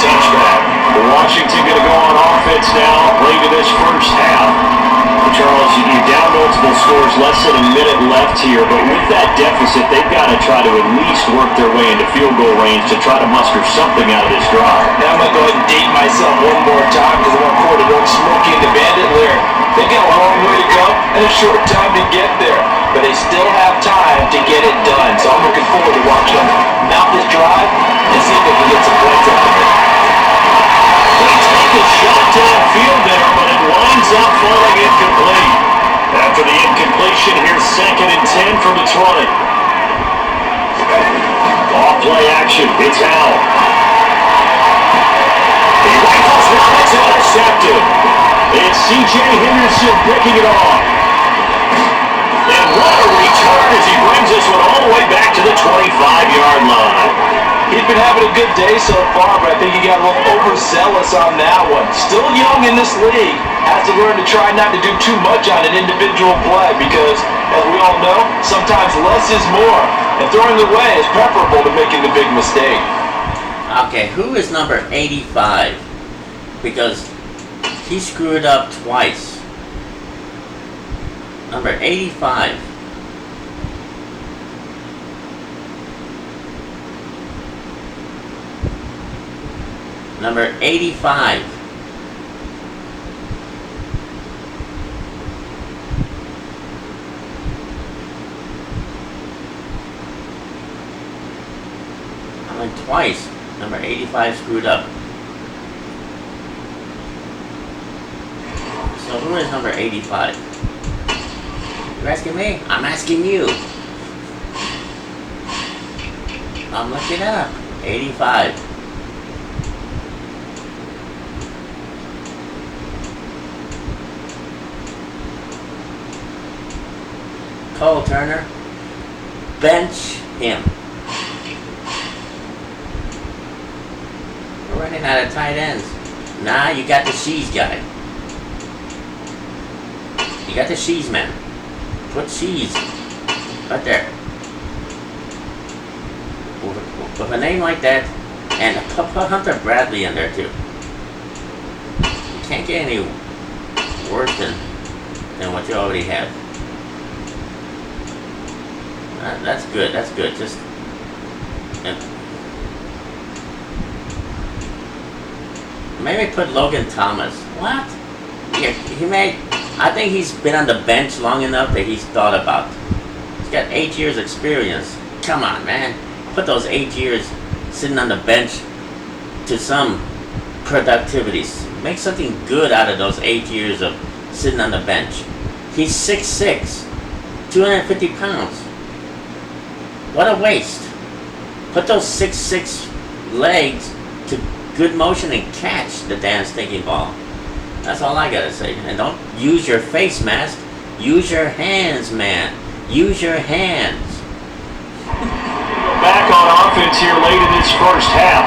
touchback. Washington going to go on offense now, late in this first half. Charles, you're down multiple scores, less than a minute left here, but with that deficit, they've got to try to at least work their way into field goal range to try to muster something out of this drive. Now I'm going to go ahead and date myself one more time because I want to pour the one Smokey and the Bandit lyric. They've got a long way to go and a short time to get there, but they still have time to get it done. So I'm looking forward to watching them mount this drive and see if they can get some points out of it. They take a shot downfield there, but it winds up falling incomplete. After the incompletion, here's 2nd and 10 from the 20. Off play action, it's Howell. He rifles one, it's intercepted. It's C.J. Henderson picking it off. And what a return as he brings this one all the way back to the 25-yard line. He's been having a good day so far, but I think he got a little overzealous on that one. Still young in this league. Has to learn to try not to do too much on an individual play because, as we all know, sometimes less is more. And throwing it away is preferable to making the big mistake. Okay, who is number 85? Because he screwed up twice. Number 85. Number 85. I went twice. Number 85 screwed up. So who is number 85? You're asking me? I'm asking you. I'm looking up. 85. Cole Turner, bench him. We're running out of tight ends. Nah, you got the Shees guy. You got the Shees man. Put Shees right there. With a name like that, and put Hunter Bradley in there too. You can't get any worse than what you already have. That's good. That's good. Just maybe put Logan Thomas. What? Yeah, he may. I think he's been on the bench long enough that he's thought about. He's got 8 years experience. Come on, man. Put those 8 years sitting on the bench to some productivity. Make something good out of those 8 years of sitting on the bench. He's 6'6", 250 pounds. What a waste. Put those 6'6" legs to good motion and catch the damn stinking ball. That's all I gotta say. And don't use your face mask. Use your hands, man. Use your hands. Back on offense here late in this first half.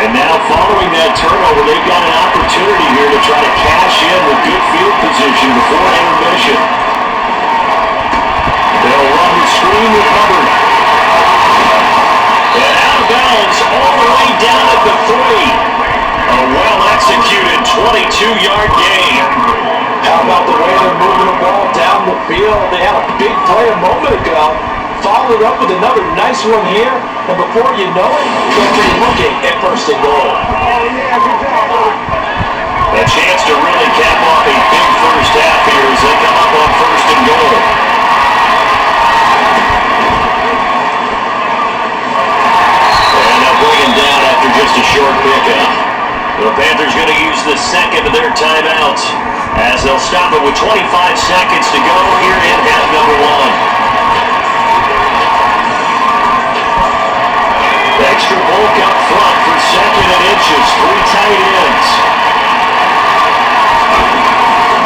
And now following that turnover, they've got an opportunity here to try to cash in with good field position before intermission. They'll run the screen with Hubbard. And out of bounds all the way down at the 3. A well-executed 22-yard gain. How about the way they're moving the ball down the field? They had a big play a moment ago. Followed up with another nice one here. And before you know it, they'll be looking at 1st and goal. A chance to really cap off a big first half here as they come up on 1st and goal. Down after just a short pickup. The Panthers going to use the second of their timeouts as they'll stop it with 25 seconds to go here in half number 1. Extra bulk up front for 2nd and inches. 3 tight ends.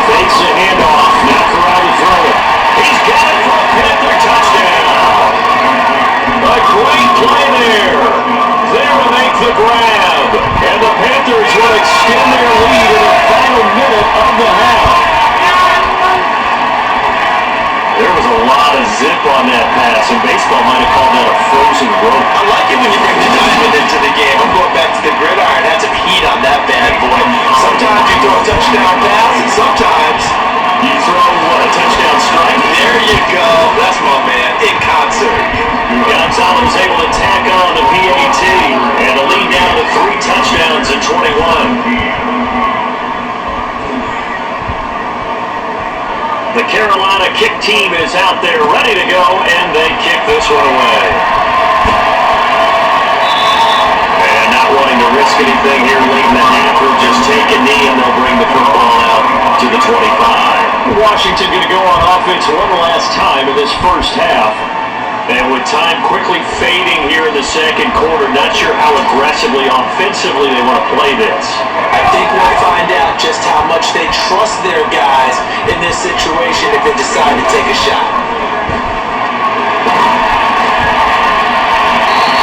Fakes a handoff. Now Karate throw it. He's got it for a Panther touchdown. A great play there. There to make the grab. And the Panthers will extend their lead in the final minute of the half. There was a lot of zip on that pass, and baseball might have called that a frozen rope. I like it when you bring the diamond into the game. I'm going back to the gridiron. Had some heat on that bad boy. Sometimes you throw a touchdown pass, and sometimes you throw, a touchdown strike? There you go. That's my man. In concert. Gonzalez able to tack on the PAT, and the lead down to 3 touchdowns in 21. The Carolina kick team is out there ready to go, and they kick this one away. And not wanting to risk anything here late in the half, will just take a knee, and they'll bring the football out to the 25. Washington going to go on offense one last time in this first half. And with time quickly fading here in the second quarter, not sure how aggressively, offensively they want to play this. I think we'll find out just how much they trust their guys in this situation if they decide to take a shot.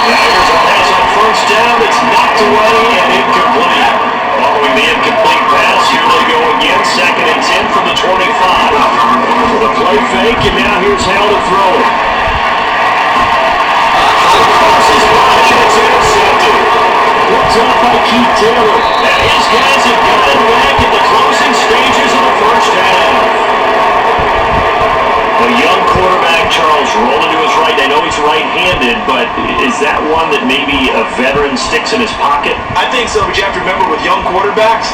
Now here's a pass on first down. It's knocked away and incomplete. Following the incomplete pass, here they go again. 2nd and 10 from the 25. The play fake, and now here's how to throw it. It's intercepted. Picked up by Keith Taylor. And his guys have gotten back in the closing stages of the first half. A young quarterback, Charles, rolling to his right. I know he's right-handed, but is that one that maybe a veteran sticks in his pocket? I think so, but you have to remember with young quarterbacks,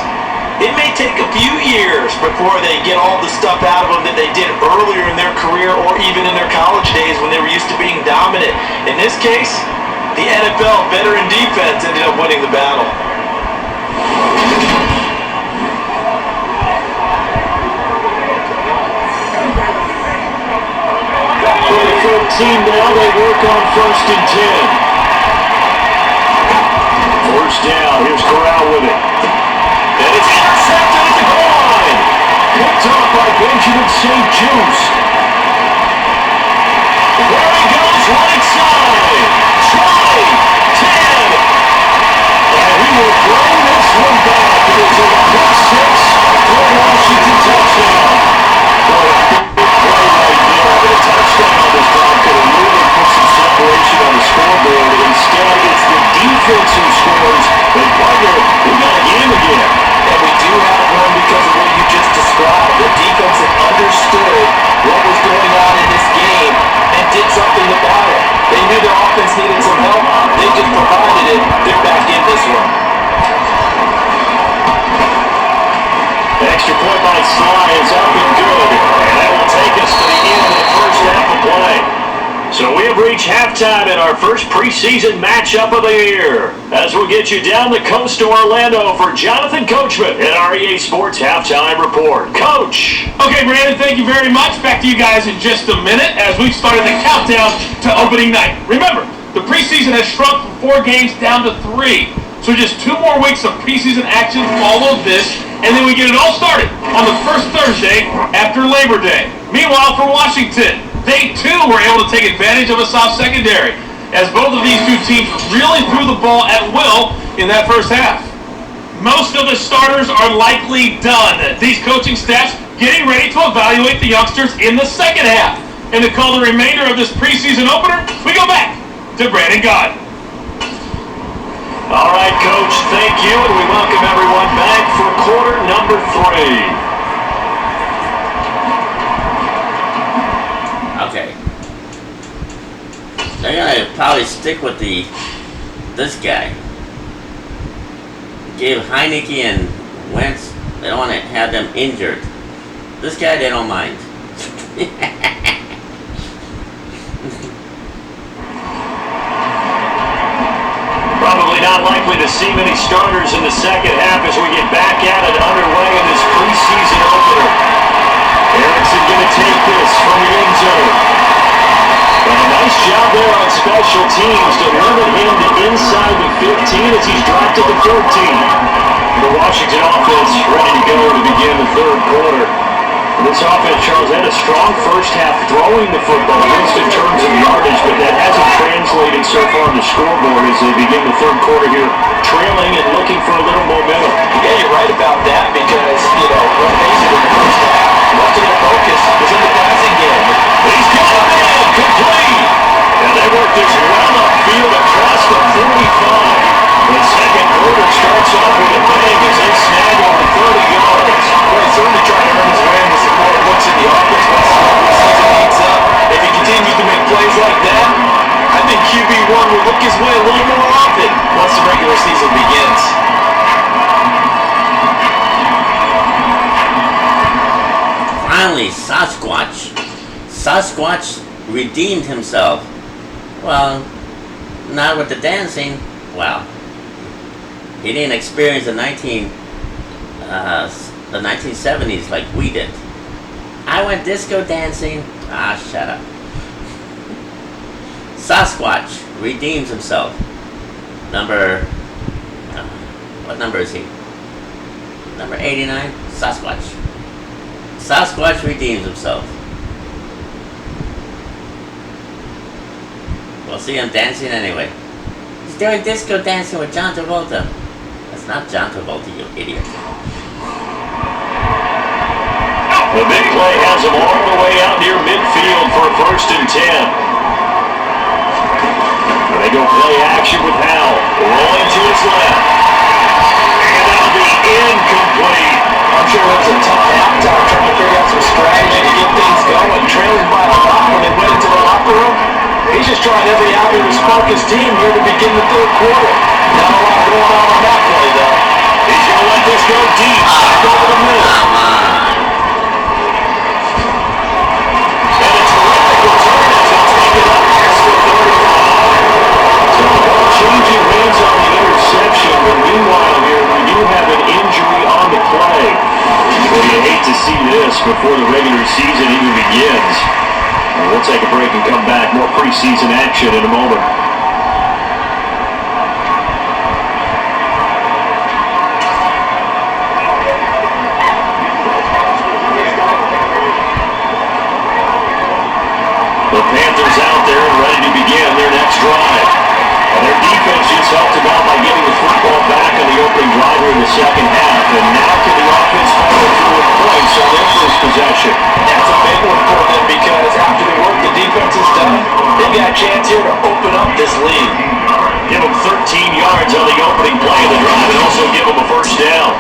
it may take a few years before they get all the stuff out of them that they did earlier in their career or even in their college days when they were used to being dominant. In this case, the NFL veteran defense ended up winning the battle. For the 13 now, they work on 1st and 10. First down, here's Corral with it. And it's intercepted at the goal line. Picked off by Benjamin St. Juice. There he goes, right side. 20, 10. And he will bring this one back. It is a pick 6 for Washington touchdown. Boy, a big play right there. But a touchdown on this drive could have really put some separation on the scoreboard. Instead, it's the defense who scores. They partner, we got a game again. And we do have one because of what you just described. The defense had understood what was going on in this game and did something about it. They knew their offense needed some help. They just provided it. They're back in this one. The extra point by Sly is up and good. And that will take us to the end of the first half of play. So we have reached halftime in our first preseason matchup of the year. As we'll get you down the coast to Orlando for Jonathan Coachman at REA Sports Halftime Report. Coach! Okay, Brandon, thank you very much. Back to you guys in just a minute as we've started the countdown to opening night. Remember, the preseason has shrunk from 4 games down to 3. So just 2 more weeks of preseason action follow this, and then we get it all started on the first Thursday after Labor Day. Meanwhile, for Washington, they too were able to take advantage of a soft secondary, as both of these two teams really threw the ball at will in that first half. Most of the starters are likely done. These coaching staffs getting ready to evaluate the youngsters in the second half. And to call the remainder of this preseason opener, we go back to Brandon God. All right, Coach, thank you, and we welcome everyone back for quarter number 3. Okay. They're gonna probably stick with this guy. Give Heineke and Wentz, they don't want to have them injured. This guy, they don't mind. Probably not likely to see many starters in the second half as we get back at it underway in this preseason opener. Erickson going to take this from the end zone. And a nice job there on special teams to limit him to inside the 15 as he's dropped to the 14. The Washington offense ready to go to begin the third quarter. This offense, Charles, had a strong first half throwing the football, at least in terms of yardage, but that hasn't translated so far on the scoreboard as they begin the third quarter here, trailing and looking for a little momentum. Yeah, you're right about that because, let's face it, in the first half, much of the focus was in the passing game. He's got it in! finally, Sasquatch redeemed himself. Well, not with the dancing. Well, he didn't experience the 1970s like we did. I went disco dancing. Ah, shut up. Sasquatch redeems himself. What number is he? Number 89? Sasquatch. Sasquatch redeems himself. We'll see him dancing anyway. He's doing disco dancing with John Travolta. That's not John Travolta, you idiot. The big play has him all the way out near midfield for a 1st and 10. They go play action with Howell. Rolling to his left. And that'll be incomplete. I'm sure it was a tough halftime trying to figure out some strategy to get things going. Trailing by a lot when they went into the locker room. He's just trying every avenue to spark his team here to begin the 3rd quarter. Not a lot going on that play, though. He's going to let this go deep. Back over the middle. Come on. And a terrific return as he'll take it up past the 35. So the ball changing hands on the interception. But meanwhile here, we do have an injury on the play. Well, you hate to see this before the regular season even begins. We'll take a break and come back. More preseason action in a moment. The Panthers out there and ready to begin their next drive. And their defense just helped them out by getting the football back on the opening drive in the 2nd half. And now can the offense follow through with points on their first possession? That's a big one for them because after the work the defense has done, they've got a chance here to open up this lead. Give them 13 yards on the opening play of the drive and also give them a 1st down.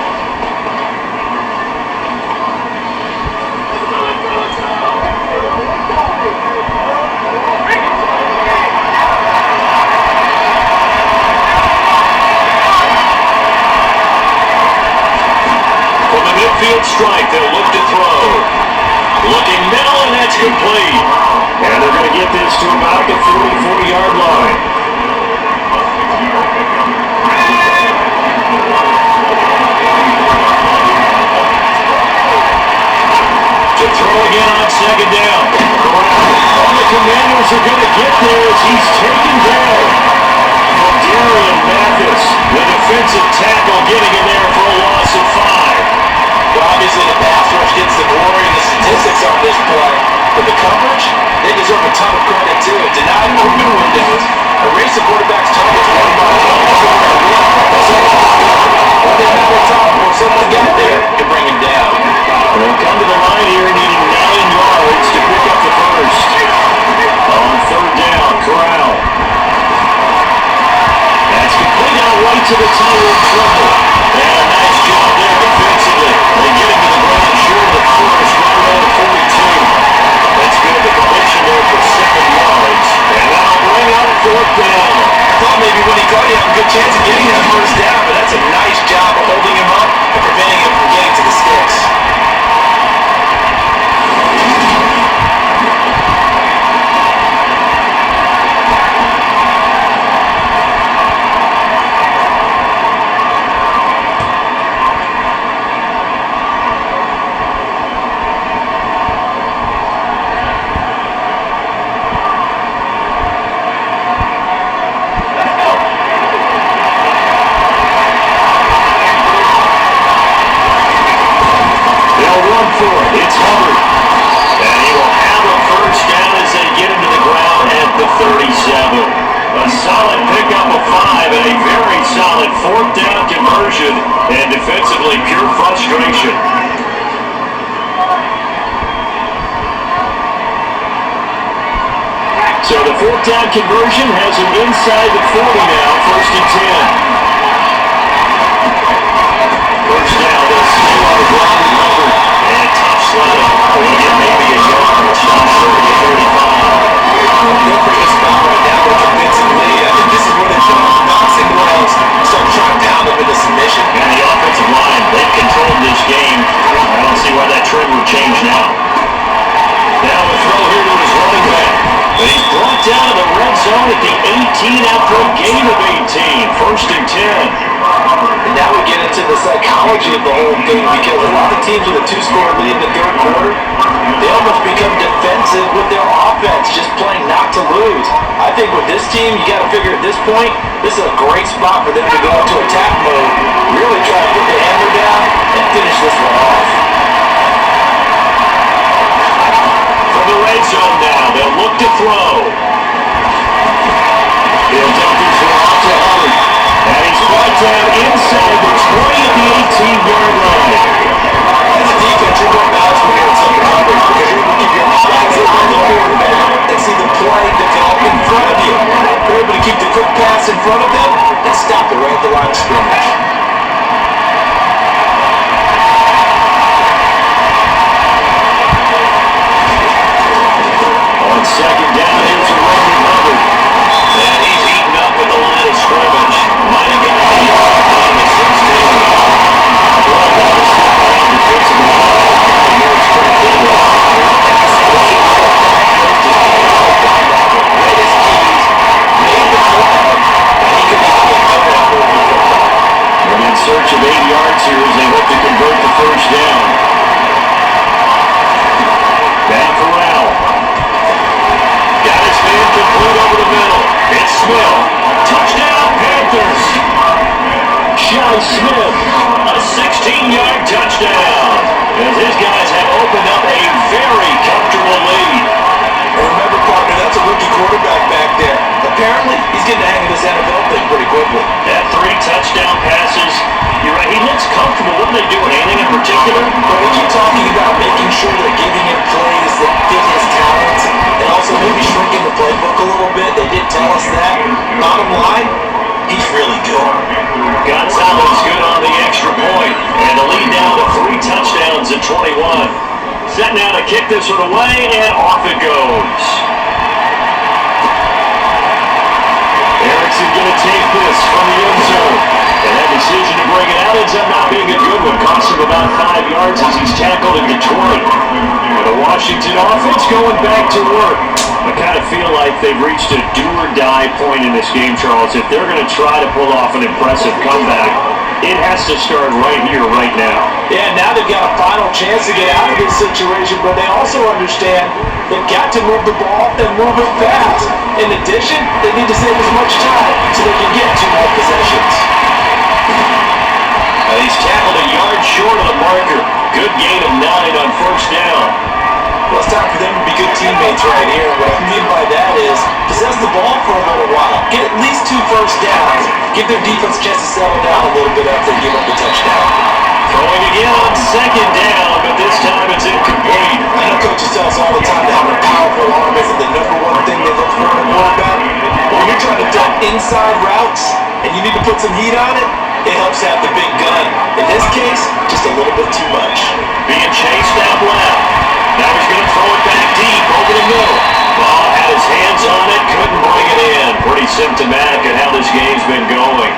Midfield strike, they'll look to throw. Looking middle, and that's complete. And they're going to get this to about the 40-yard line. To throw again on 2nd down. All the Commanders are going to get there as he's taken down. Darian Mathis, the defensive tackle, getting in there for a loss of 5. Well, obviously the pass rush gets the glory and the statistics on this play. But the coverage, they deserve a ton of credit too. Denied open windows, erased the quarterback's targets one by one. What they have on top before someone got there to bring him down. They'll come to the line here needing 9 yards to pick up the 1st. On 3rd down, Corral. That's complete out right to the tight end trouble. And a nice job there defensively. They get him to the ground, sure the 1st, right around the 42. That's good. The completion there for 7 yards. And that'll bring out 4th down. I thought maybe when he caught you had a good chance of getting that 1st down, but that's a nice job of holding him up and preventing him from getting to the sticks. It's Hubbard. And he will have a 1st down as they get him to the ground at the 37. A solid pickup of 5 and a very solid 4th down conversion. And defensively, pure frustration. So the 4th down conversion has him inside the 40 now, 1st and 10. 1st down, they'll stay on the ground with Hubbard. And tough slide. We'll get maybe a yard. Not sure to get 35. They're pretty good spot right now defensively. I think this is where the bouncing wells start trying to pound them into submission. And the offensive line, they've controlled this game. I don't see why that trend would change now. down in the red zone at the 18 after a gain of 18. 1st and 10. And now we get into the psychology of the whole thing, because a lot of teams with a 2-score lead in the third quarter, they almost become defensive with their offense, just playing not to lose. I think with this team, you got to figure at this point, this is a great spot for them to go into attack mode, really try to put the hammer down and finish this one off. From the red zone now, they'll look to throw. He'll dump it off to Armin. And he's brought down inside the 20 at the 18-yard line. As a defense, you're going balance when you're in some coverage, because you're able to keep your eyes on the quarterback and see the play develop in front of you. You're able to keep the quick pass in front of them and stop it right at the line of scrimmage. On 2nd down, here's a run recovered. And he's eaten up at the line of scrimmage. Might have got beat on the 16. They're in search of 8 yards here as they hope to convert the 1st down. Back around. Got his man complete over the middle. It's Smith. Touchdown, Panthers. Sean Smith, a 16-yard touchdown. As his guys have opened up a very comfortable lead. Remember, partner, that's a rookie quarterback back there. Apparently, he's getting the hang of this NFL thing pretty quickly. That 3 touchdown passes. You're right, he looks comfortable. What are they doing? Anything in particular? But we keep talking about making sure they're giving him plays that fit his talents, and also maybe shrinking the playbook a little bit. They did tell us that. Bottom line, he's really good. Gonzalez good on the extra point. And the lead down to 3 touchdowns at 21. Set now to kick this one away, and off it goes. Erickson going to take this from the end zone. And that decision to bring it out ends up not being a good one. Costs him about 5 yards as he's tackled into 20. And the Washington offense going back to work. I kind of feel like they've reached a do-or-die point in this game, Charles. If they're going to try to pull off an impressive comeback, it has to start right here, right now. Yeah, now they've got a final chance to get out of this situation, but they also understand they've got to move the ball and move it fast. In addition, they need to save as much time so they can get 2 more possessions. He's tackled a yard short of the marker. Good gain of 9 on 1st down. Well, it's time for them to be good teammates right here. What I mean by that is possess the ball for a little while. Get at least 2 first downs. Give their defense a chance to settle down a little bit after they give up the touchdown. Throwing again on 2nd down, but this time it's incomplete. I know coaches tell us all the time that having a powerful arm isn't the #1 thing they look for in a quarterback. When you're trying to dump inside routes and you need to put some heat on it, it helps to have the big gun. In this case, just a little bit too much. Being chased out left. Now he's going to throw it back deep over the middle. Ball had his hands on it, couldn't bring it in. Pretty symptomatic of how this game's been going.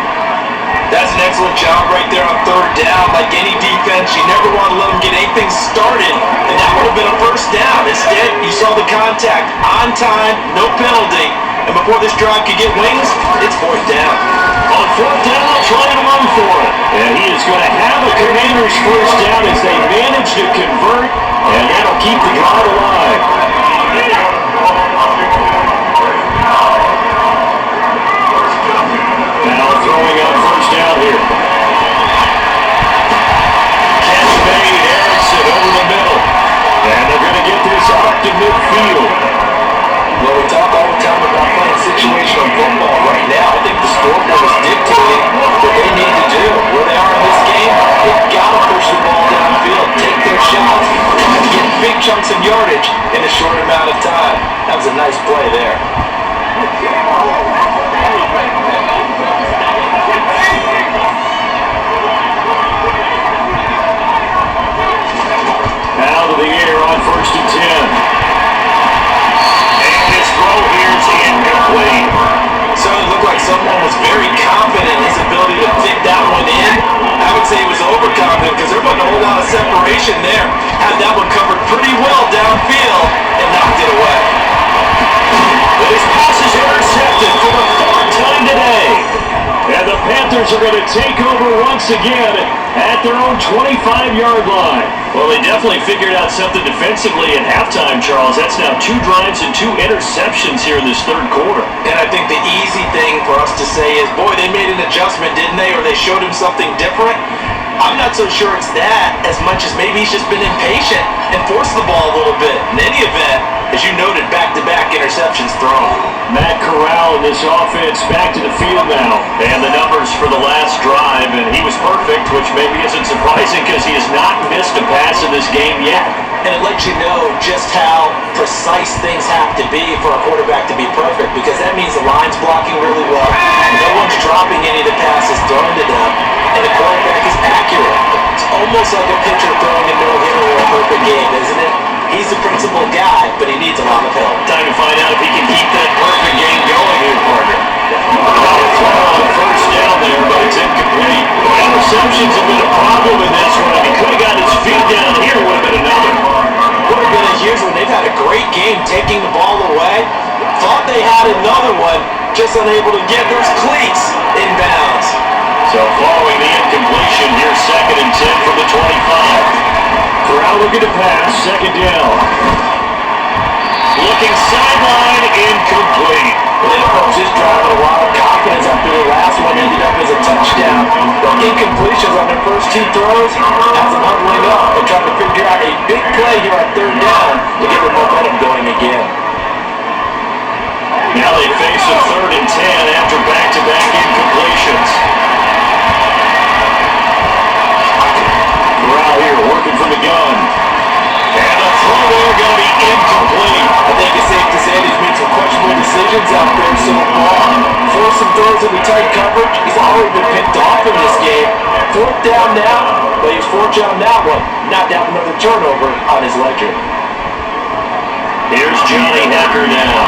That's an excellent job right there on 3rd down. Like any defense, you never want to let them get anything started, and that would have been a 1st down. Instead, you saw the contact on time, no penalty, and before this drive could get wings, it's 4th down. On 4th down, trying to run for it. And he is going to have a Commanders 1st down as they manage to convert, and that'll keep the drive alive. Now throwing on 1st down here. Catch made, Erickson over the middle. And they're going to get this up to midfield. Well, we talk all the time about playing situational football right now. I think the scoreboard is dictating what they need to do. Where they are in this game, they've got to push the ball downfield, take their shots, and get big chunks of yardage in a short amount of time. That was a nice play there. Out of the air on 1st and 10. Throw here's incomplete. So it looked like someone was very confident in his ability to fit that one in. I would say he was overconfident because there wasn't a whole lot of separation there. Had that one covered pretty well downfield and knocked it away. Panthers are going to take over once again at their own 25-yard line. Well, they definitely figured out something defensively at halftime, Charles. That's now 2 drives and 2 interceptions here in this third quarter. And I think the easy thing for us to say is, boy, they made an adjustment, didn't they? Or they showed him something different. I'm not so sure it's that as much as maybe he's just been impatient and forced the ball a little bit. In any event, as you noted, back-to-back interceptions thrown. Matt Corral in this offense back to the field now. And the numbers for the last drive, and he was perfect, which maybe isn't surprising because he has not missed a pass in this game yet. And it lets you know just how precise things have to be for a quarterback to be perfect, because that means the line's blocking really well, no one's dropping any of the passes thrown to them, and the quarterback is accurate. It's almost like a pitcher throwing a no-hitter or a perfect game, isn't it? He's the principal guy, but he needs a lot of help. Time to find out if he can keep that perfect game going here, partner. First down there, but it's incomplete. Interceptions have been a problem in this one. If he could have got his feet down here, it would have been another. Would have been a huge one. They've had a great game taking the ball away. Thought they had another one, just unable to get those cleats inbounds. So following the incompletion, here's 2nd and 10 from the 25. Corral looking to pass, 2nd down. Looking sideline, incomplete. Well, the coach is driving a lot of confidence after the last one ended up as a touchdown. The incompletions on their first 2 throws has them huddling up and trying to figure out a big play here on 3rd down to get the momentum going again. Now they face a 3rd and 10 after back-to-back incompletions. Corral here working from the gun. And the throw there going to be incomplete. I think it's safe to say he's made some questionable decisions out there so far. Forced some throws into tight coverage. He's already been picked off in this game. 4th down now, but he's fortunate on that one. Not down another turnover on his ledger. Here's Johnny Hecker now,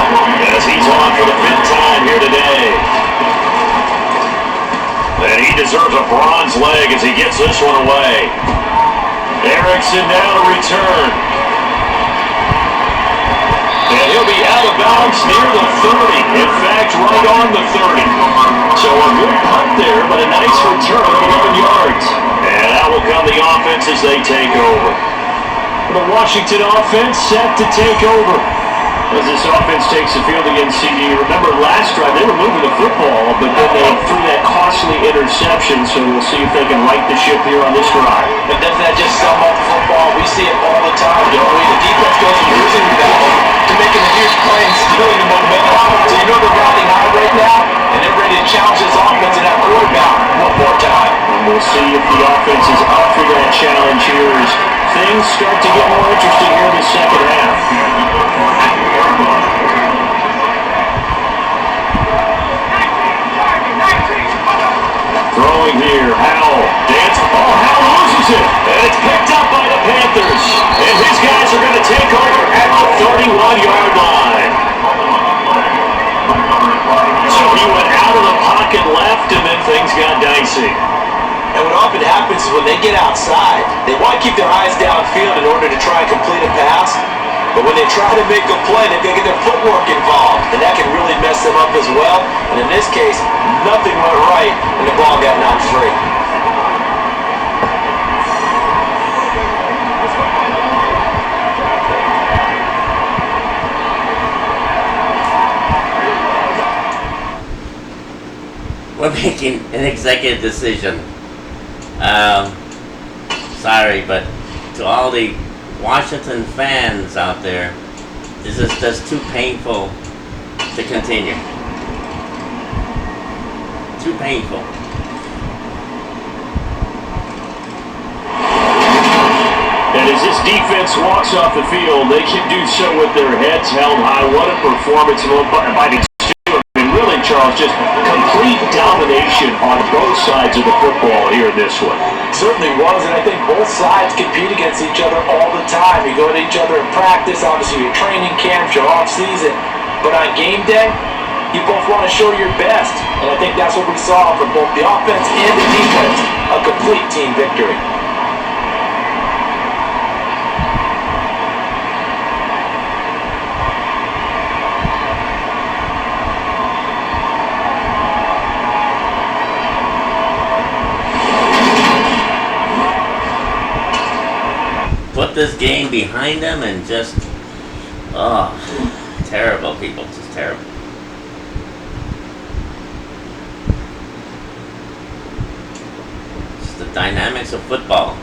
as he's on for the 5th time here today. And he deserves a bronze leg as he gets this one away. Erickson now to return. And he'll be out of bounds near the 30. In fact, right on the 30. So a good punt there, but a nice return of 11 yards. And that will come the offense as they take over. The Washington offense set to take over. As this offense takes the field against CD. Remember last drive, they were moving the football, but then they threw that costly interception, so we'll see if they can right the ship here on this drive. But doesn't that just sum up football? We see it all the time, don't we? The defense goes from losing the battle to making a huge play and stealing the momentum. So you know they're riding high right now, and they're ready to challenge this offense and that quarterback one more time. And we'll see if the offense is up for that challenge here as things start to get more interesting here in the second half. Throwing here, Howell. Howell loses it. And it's picked up by the Panthers. And his guys are going to take over at the 31-yard line. So he went out of the pocket left, and then things got dicey. And what often happens is when they get outside, they want to keep their eyes downfield in order to try and complete a pass. But when they try to make a play, they've got to get their footwork involved, and that can really mess them up as well. And in this case, nothing went right, and the ball got knocked free. We're making an executive decision. Sorry, but to all the Washington fans out there, this is just too painful to continue. Too painful. And as this defense walks off the field, they can do so with their heads held high. What a performance by these two. I mean, really, Charles, just complete domination on both sides of the football here in this one. Certainly was, and I think both sides compete against each other all the time. You go at each other in practice, obviously your training camps, your off-season, but on game day, you both want to show your best, and I think that's what we saw from both the offense and the defense, a complete team victory. put this game behind them and just, oh, terrible, people, just terrible. It's the dynamics of football.